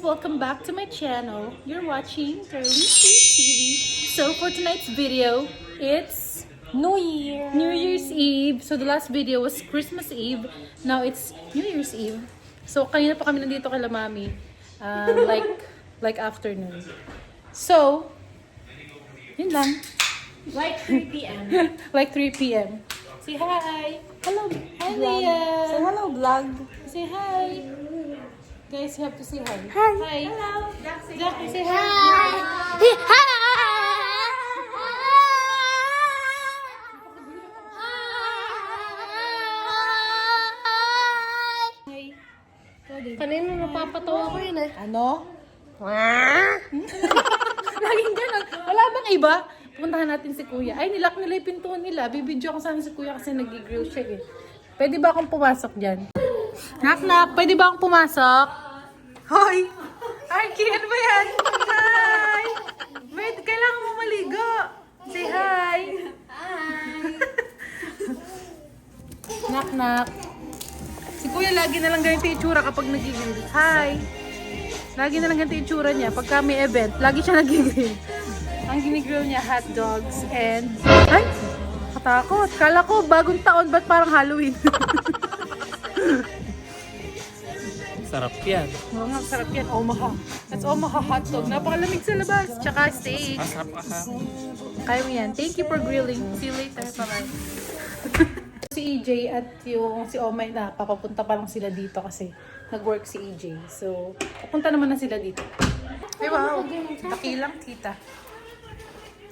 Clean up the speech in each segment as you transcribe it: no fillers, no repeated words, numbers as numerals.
welcome back to my channel. You're watching Carlisi TV. So for tonight's video, it's New Year's Eve. So the last video was Christmas Eve. Now it's New Year's Eve. So kanina pa kami nandito kay Mami. Like afternoon. So, yun lang. Like 3 p.m. Like 3 p.m. Say hi. Hello. Hi, Leah. Say hello, vlog. Say hi. Guys, you have to say hi. Hi. Hello. Jack, say hi. Hi. Kanina napapatawa ko yun eh. Ano? Laging ganun. Wala bang iba? Puntahan natin si Kuya. Ay, nilak nila yung pintuan nila. Bibidyo ko sana si Kuya kasi nag-grill siya eh. Pwede ba akong pumasok dyan? Knock, pwede ba akong pumasok? Hoy! Arky, ano ba yan? Hi! Wait, kailangan mo maligo. Say hi! Hi! Knock. Si Kuya lagi na lang ganito yung itsura kapag nag-grill. Hi! Lagi na lang ganito yung itsura niya. Pagka may event, lagi siya nag-grill. Ang ginigrill niya, hot dogs and... Ay! Katakot. Kala ko, bagong taon, ba't parang Halloween? Sarap yan. Oo nga, sarap yan. Omaha. That's Omaha hot dog. Napakalamig sa labas. Tsaka steak. Masarap ka. Kaya mo yan. Thank you for grilling. See you later. Bye-bye. Si EJ at yung si Omay na papapunta pa lang sila dito kasi nag-work si EJ. So, papunta naman na sila dito. Ay, wow. Dakilang tita.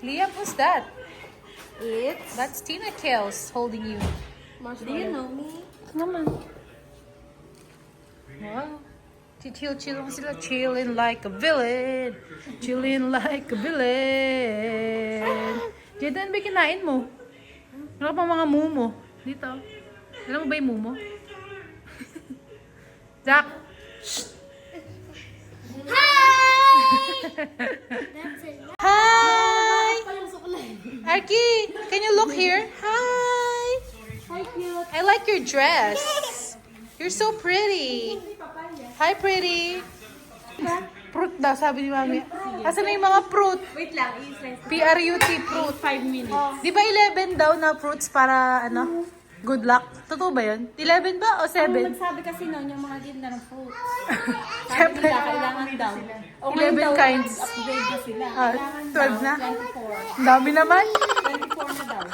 Leah, who's that? That's Tina Kels holding you. Do you know me? Naman. Wow. Chill lang sila. Chilling like a villain. Chilling like a villain. Jaden, ba kinain mo? Ano pa mga mumo? Dito. Alam mo ba yung mumo? Jack! Hi! Arky, can you look here? Hi! Hi, cute. I like your dress. You're so pretty. Hi, pretty. Fruit daw, sabi ni Mami. Asan na yung mga fruit? Wait lang, i-slice. P-R-U-T, fruit. 5 minutes. Di ba 11 daw na fruits para, ano, good luck? Totoo ba yun? 11 ba o 7? Nagsabi kasi noon yung mga ganda ng fruits. Sabi Siyempre. nila, kailangan daw. O 11 ngayon daw, kinds. upgrade na sila. Ah, Kailangan 12 na? daw, 24. Ang dami naman. 24 na daw.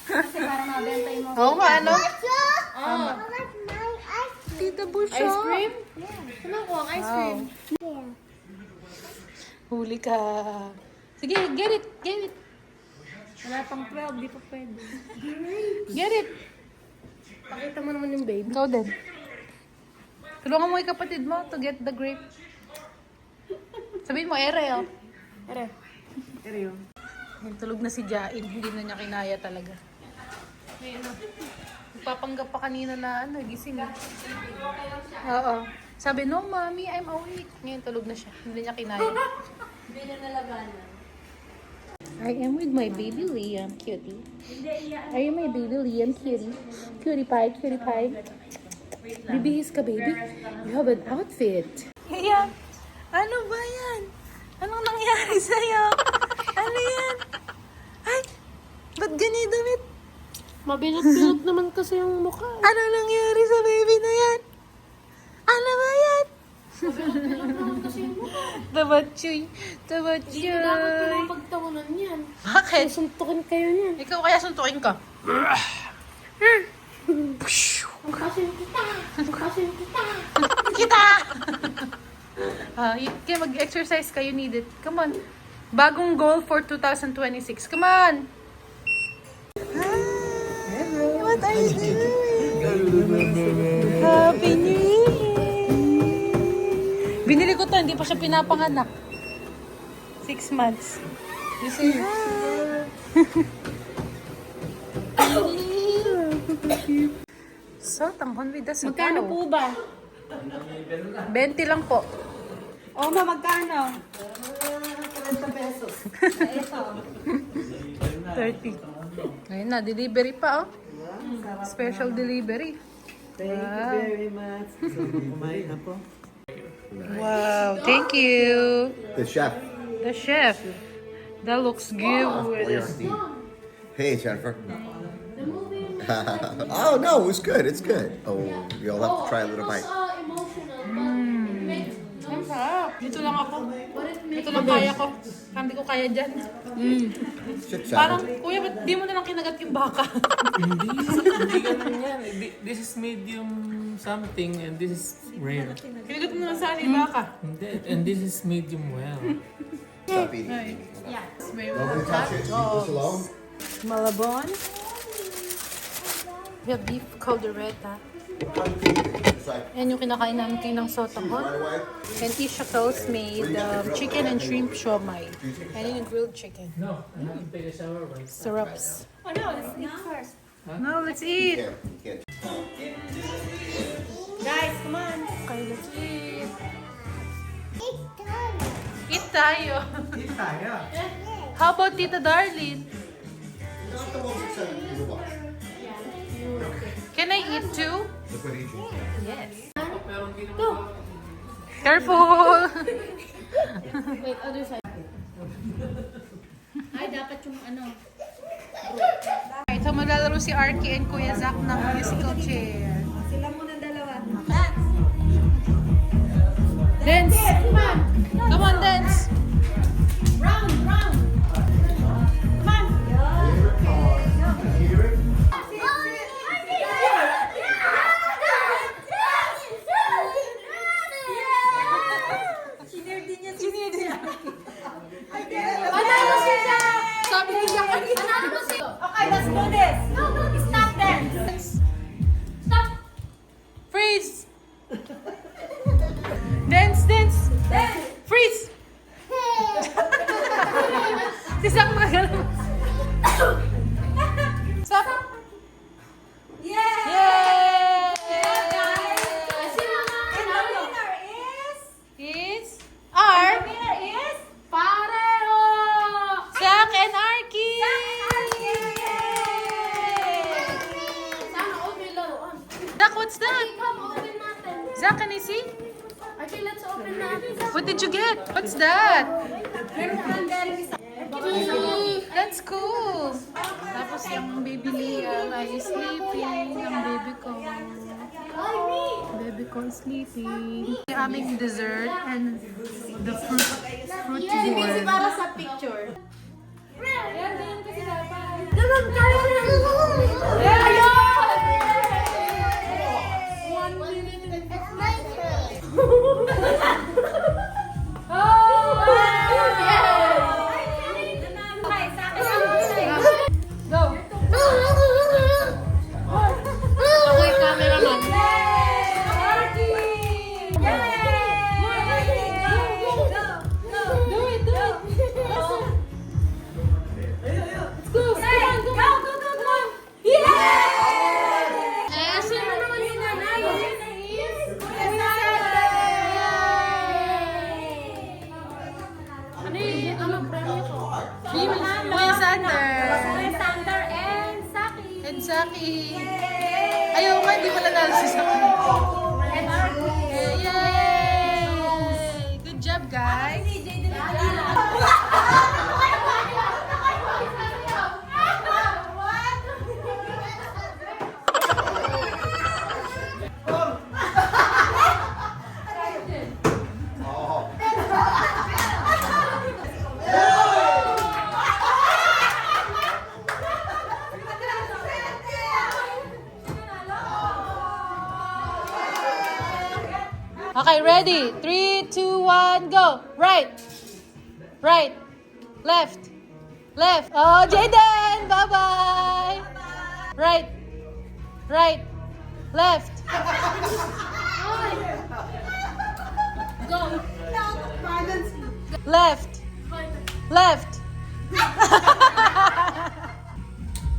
Kasi para mabenta yung mga Oo nga, ano? Oh. Tita Busho. Ice cream? Yeah. Saan ako ang ice cream? Huli ka. Sige, get it. Wala pang 12, di pa pwede. Get it. Pakita mo naman yung baby. Ikaw din. Tulungan mo yung kapatid mo to get the grape. Sabihin mo, Ariel. Ere. Ere yun. Tulog na si Jain. Hindi na niya kinaya talaga. Nagpapanggap pa kanina na gising. Oo. Sabi, no, mommy, I'm awake. Ngayon, tulog na siya. Hindi niya kinaya. Hindi na nalabanan. I am with my baby Liam, cutie. Are you my baby Liam, cutie? Cutie pie. Bibihis ka, baby. You have an outfit. Iya, ano ba yan? Anong nangyari sa'yo? Ano yan? Ay, ba't ganyan damit? Mabilot-bilot naman kasi yung mukha. Ano nangyari sa baby na yan? Ano ba yan? Mabilot naman kasi yung mukha. Tabatchoy. Hindi nyo dapat pinapagtawanan yan. Bakit? Suntukin kayo niyan. Ikaw kaya suntukin ka? Bukasin kita. Kita! Kaya mag-exercise ka, you need it. Come on. Bagong goal for 2026. Come on! Hi! What are you doing? Happy New Year! Binili ko to, hindi pa siya pinapanganak. 6 months. You say hi! So, tanghon with the sabaw. Magkano po ba? 20 lang po. O, magkano? 30 pesos. Ito. 30. Ayun na, delivery pa oh. Special delivery. Thank you very much. So, kumain na po. Wow, Thank you. The chef. The chef. That looks good. Hey, Jennifer. Oh no, it was good. It's good. Oh, you'll have to try a little bite. Ang sarap. Dito lang ako. Dito lang kaya ko. Hindi ko kaya dyan. Chip Parang, salad. kuya, ba't di mo na lang kinagat yung baka? Hindi ganun yan. This is medium something and this is rare. Kinagat mo na lang sana yung baka. Hindi. And this is medium well. Stop eating. Nobody touch it. Leave this alone. Malabon. We have beef caldereta. It's like, Yan yung kinakain namin kayo ng sotanghon. right away. And Isha Toast made chicken and shrimp siomai. And yun yung grilled chicken. No, I have to take a shower right. Syrups. Oh no, let's eat first. No, let's eat. You can't. Guys, come on. Okay, let's eat. Eat tayo. How about Tita Darlene? Not the most exciting thing to watch. Can I eat too? Look what he did. Yes. Careful! Wait, other side. Ay, dapat yung ano. Alright, so maglalaro si Arky and Kuya Zach ng musical chair. Sila muna dalawa. Dance! Come on, dance! Round, round. Come on. Panalo siya! Sabi ni Zach, Panalo mo siya! Okay, let's do this. Stop there. Stop. freeze! Dance, dance! Then. Freeze! Si Zach magalaw. Stop! Yeah! Yay! And the winner is... Is R, The winner is... Pareho! Zach and Arky! Sana all may laruan. Zach, what's that? Come, open natin. Zach, can I see? Okay, let's open natin. What did you get? What's that? Meron ka ng galing isa. That's cool. Tapos yung baby Liam ay sleeping. Yung baby ko. Baby ko is sleeping. Yung aming dessert and the fruit board. Para sa picture. Yan din kasi dapat. One minute. It's my turn. Go! Ako yung cameraman. Kuya Sander. And Saki. Ayaw nga, hindi mo nanalo si Saki. Yay! Good job, guys. Okay, ready? 3, 2, 1, go! Right! Right! Left! Left! Oh, Jaden! Bye-bye! Right! Right! Left! Go. Left! Left!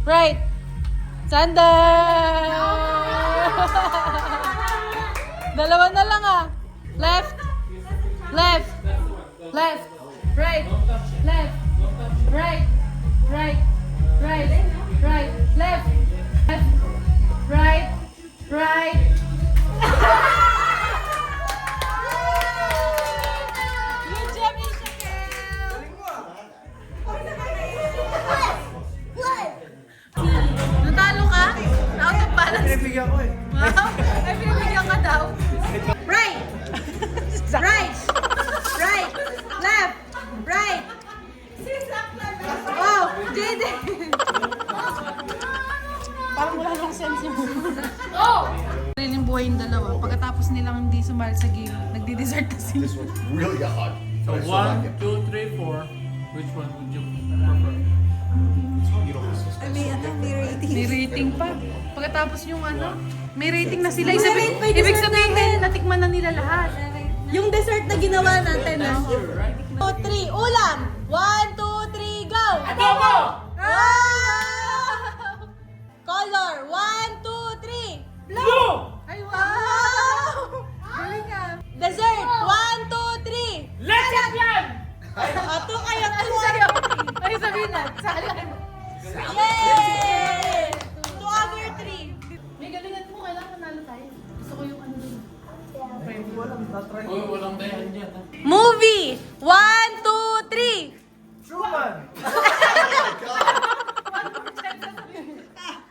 Right! Sander! Dalawa na lang ah. Left. Left. Left. Right. Left. Right. Right. Right. Right. Left. Left. Right. Right. kasi. This one's really odd. So But I still like 1, it. 2, 3, 4. Which one would you prefer? You don't listen to this. May rating. May rating pa. Pagkatapos yung may rating na sila. Ibig sabihin, natikman na nila lahat. Yung dessert na ginawa natin, no? 2, 3, ulam! 1, 2, 3, go! Adobo! Color! 1, 2, 3! Blue! Ay, wow! Galing ah. Dessert! 1, 2, 3! Leche plan! Ato kayo, Ay, sabihin na. Sa akin. Yay! 2 over 3. May galingan mo, kailangan manalo tayo. Gusto ko yung ano dun. Uy, walang dayan dyan. Ha? Movie! 1, 2, 3!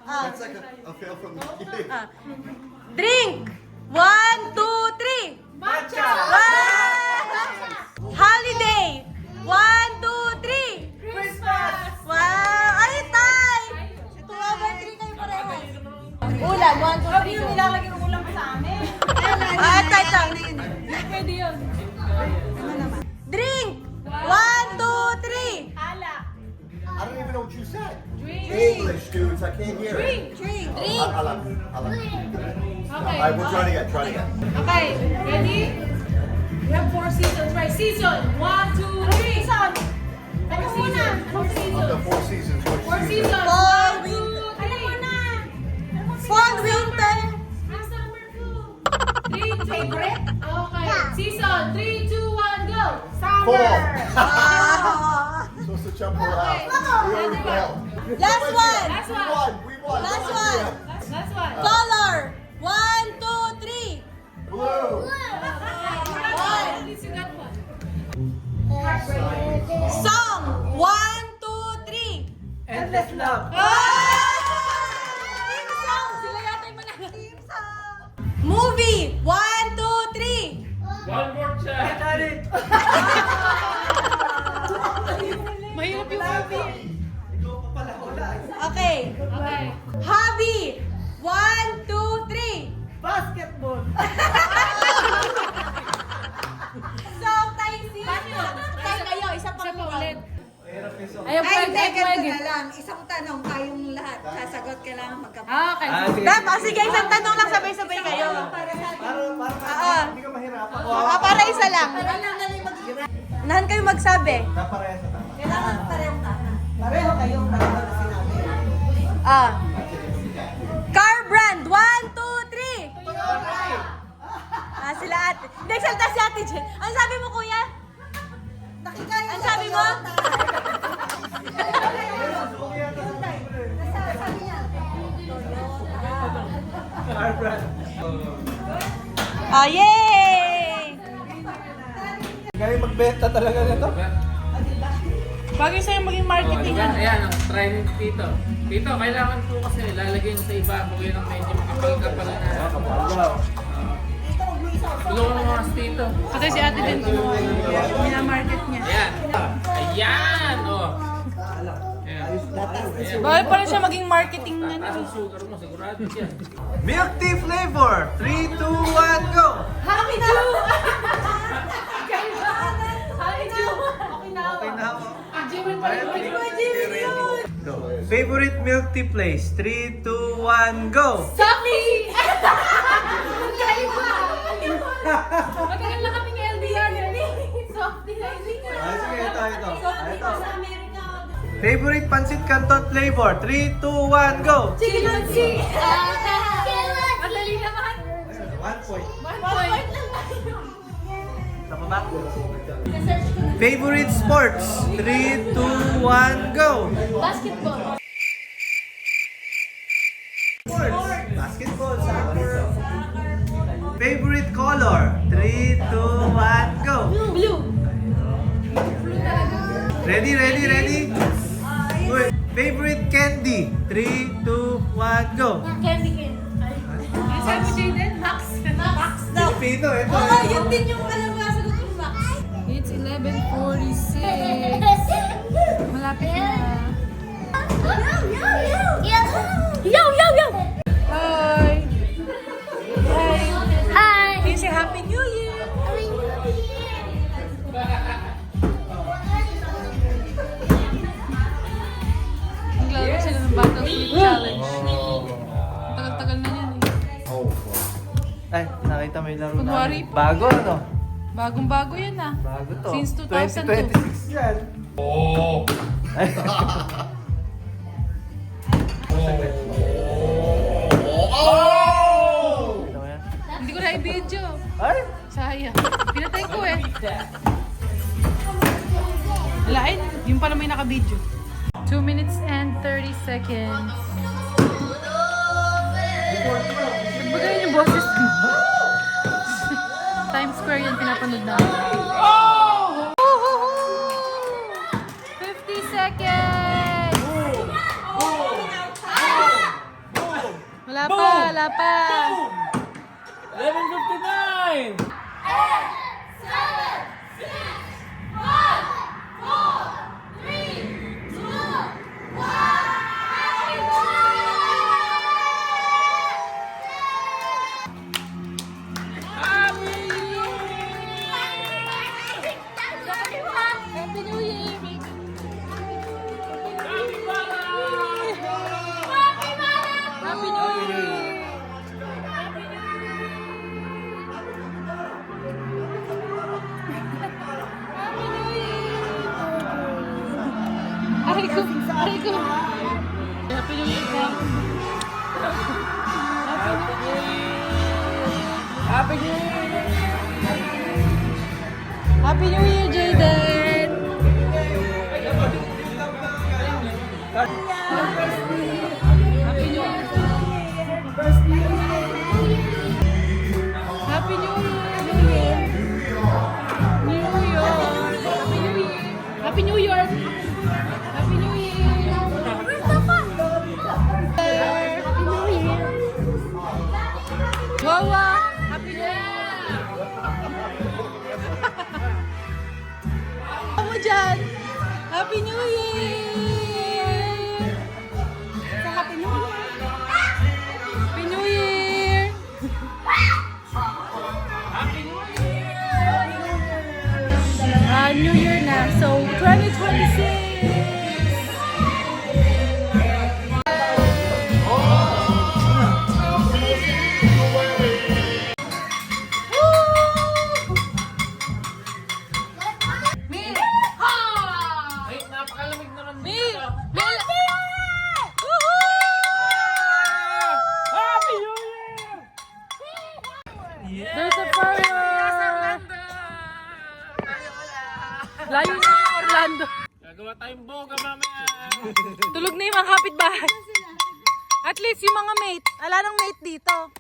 That's like a fail from the beginning. Drink! 1, 2, 3! Matcha! Holiday! 1, 2, 3! Christmas! Wow! Ay, tay! 2 over 3 kayo parehas. Ulam, 1, 2, 3, go. Nilalagay ng ulam sa amin. Ah, tay, tay. Pwede yun. Drink! 1, 2, 3! Hala. I don't even know what you said. Drink. English, dudes. I can't hear Drink. it. Drink! I love it. I love it. Okay. All right, we'll try it again. Try it again. Okay, ready? We have 4 seasons, right? Season, 1, 2, 3. Season. Ano muna? Anong Of season? the 4 seasons, which 4 season? seasons. Fall, 1, 2, 3. Ano muna? Fall, winter! Summer flu. 3, 2, favorite? Okay. Season, 3, 2, 1, go. Summer. Fall. Ah. Supposed to jump around. We already failed. Last one! Last We one. won. We won. Last Come on, one. Tia. Last one. Color! 1, 2, 3! Blue. At least you got one. Song! 1, 2, 3! Endless love. Team song! Sila yata yung manalo. Team song! Movie! 1, 2, 3! One more chance. Mahirap yung movie. Okay. Okay. Hobby! 1, 2, 3! Basketball. So, tayo si... Tayo kayo, isa pang Isa pa ulit. ulit. Ayaw Ay, pwede. hindi, Ayaw ganito pwede. na lang. Isang tanong, kayong lahat. Sasagot, kailangan magkapit. Okay. Dapat, sige, isang tanong lang sabay-sabay kayo. Para sa atin. Oo. Para isa lang. Nahan kayo magsabi. Kailangan parehong tama. Pareho kayong dalawa na sinabi. Car brand, 1, 2, 3! Sila ate. Hindi, salta si ate Jen. Ano sabi mo, kuya? Nakikaya Ano sabi mo? Sabi niya. Yay! Galing magbenta talaga nito. Bagay sa'yo maging marketing. Diba? Ayan, ang try ni Tito. Tito, kailangan po kasi lalagyan sa iba. Kung yun ang medyo makapal-kapal na. Tulungan mo mga si Tito. Kasi si ate din minamarket niya. Ayan. Ayan! Oh. Ayan. Bagay pa rin siya maging marketing na. Taas ang sugar mo, sigurado yan. Milk tea flavor. 3, 2, 1, go! Happy Jew! Happy Jew! Okay na ako. Okay na ako. Jimmy pa rin. Favorite milk tea place. 3, 2, 1, go! Sophie! Kayo pa! Matagal na kaming LDR. Sophie na hindi ka. Sige, ito. Sophie pa sa Amerika. Favorite pancit canton flavor. 3, 2, 1, go! Chicken Sea! Madali naman. 1 point. 1 point. Tama ba? Favorite sports. 3, 2, 1, go! Basketball. Sports. Basketball, soccer. Favorite color. 3, 2, 1, go! Blue. Ready? Wait. Favorite candy. 3, 2, 1, go! Candy cane. Ay, sabi mo Jaden? Max. Max. Pino, ito. Oo, yun din yung alam mo sagot yung Max. It's 11:46. Malapit na. Yo! Hi! Hi! Hi! Can you say Happy New Year? February pa. Bago, ano? Bagong-bago yan ah. Bago to. Since 2002. 2026 yan. Ano yan? Hindi ko na i-video. Ay! Sayang. Pinatay ko eh. Wala eh. Yung pala may naka-video. 2 minutes and 30 seconds. Nagbagayin yung boses ko. Times Square yung pinapanood namin. 50 seconds! Wala pa, wala pa. 11:59! Happy New Year! Happy New Year! Aray ko! Aray ko! Happy New Year! Happy New Year! Happy New Year, Jaden! Happy New Year! Happy New Year! New York! Happy New Year! Happy New York! Happy New Year! Happy New Year! Wawa! Happy New Year! Ano dyan? Happy New Year! Sa Happy New Year! Happy New Year! New Year na. So, 2026! Ay, napakalamig naman Mil! dito. Mil! Woohoo! Happy New Year! There's a fire! Layo na yung Orlando. Gagawa tayong boga mamaya. Tulog na yung mga kapitbahay. At least yung mga mate. Wala nang mate dito.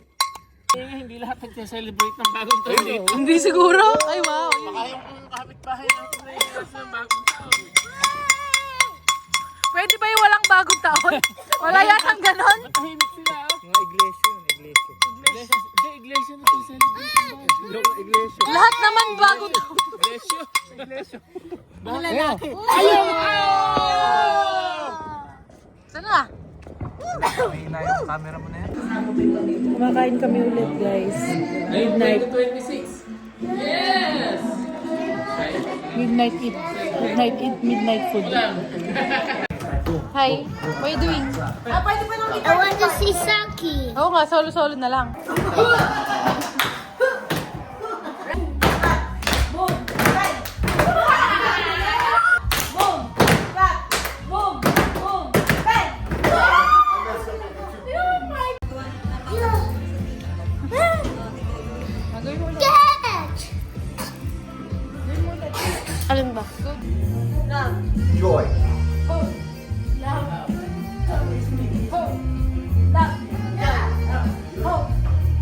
Hindi lahat nag-celebrate ng bagong taon dito. Hindi siguro? Ay, wow. Baka yung kapitbahay natin na yung ng bagong taon. Pwede ba yung walang bagong taon? Wala yatang ganon? Tahimik sila. Mga iglesia yun, iglesia. Hindi, iglesia na celebrate ng bagong. Iglesia. Lahat naman bagong taon. Iglesia. Wala na. Ayun! Saan na? May ina yung camera mo na yan. Kumakain kami ulit, guys. Midnight 26. Yes! Midnight eat. Midnight eat, midnight food. Hi, what are you doing? I want to see Saki. Oo nga, solo-solo na lang. Alin ba? Joy.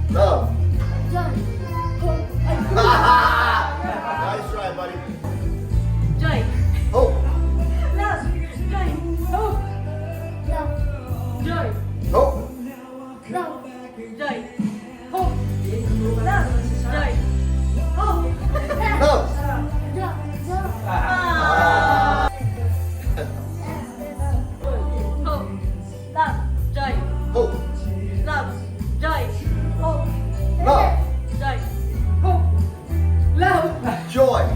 Love. Nice try, buddy. Joy. Hope. Love. Joy. Hope. Joy. Hope. Joy. Hope. Love. Joy. Hope. Love. Hope. Love. Joy. Hope. Love. Joy. Hope. Love. Joy. Hope. Love. Joy.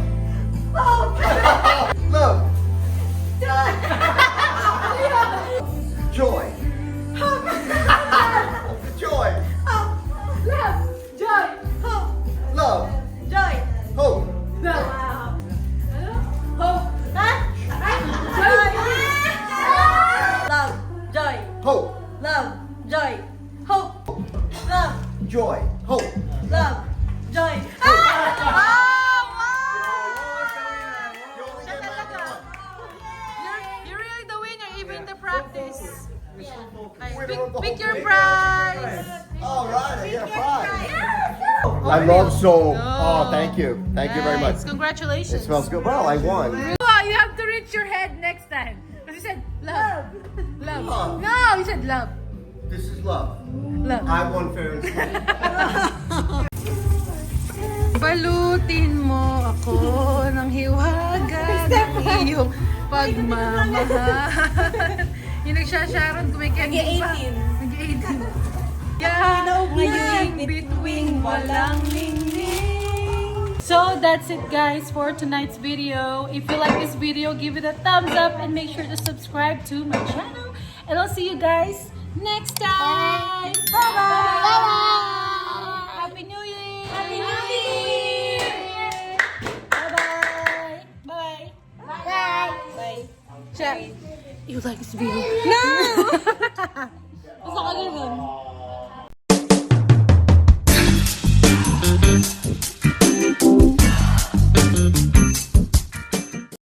Pick your prize. All right, I get a prize. I love soap. Oh, thank you. Thank you very much. Nice. Congratulations. It smells good. Well, I won. Oh, you have to reach your head next time. Because you said love. Love. No, you said love. This is love. Love. I won fair and square. Balutin mo ako ng hiwaga ng iyong pagmamahal. Yung nagsasharon, kumikending pa. Nag-18. Ngayon between walang ningning. So that's it guys for tonight's video. If you like this video, give it a thumbs up and make sure to subscribe to my channel. And I'll see you guys next time. Bye-bye. Happy New Year. Happy New Year. Bye-bye. Bye. Bye. Bye. Check. You like this video? No! Basta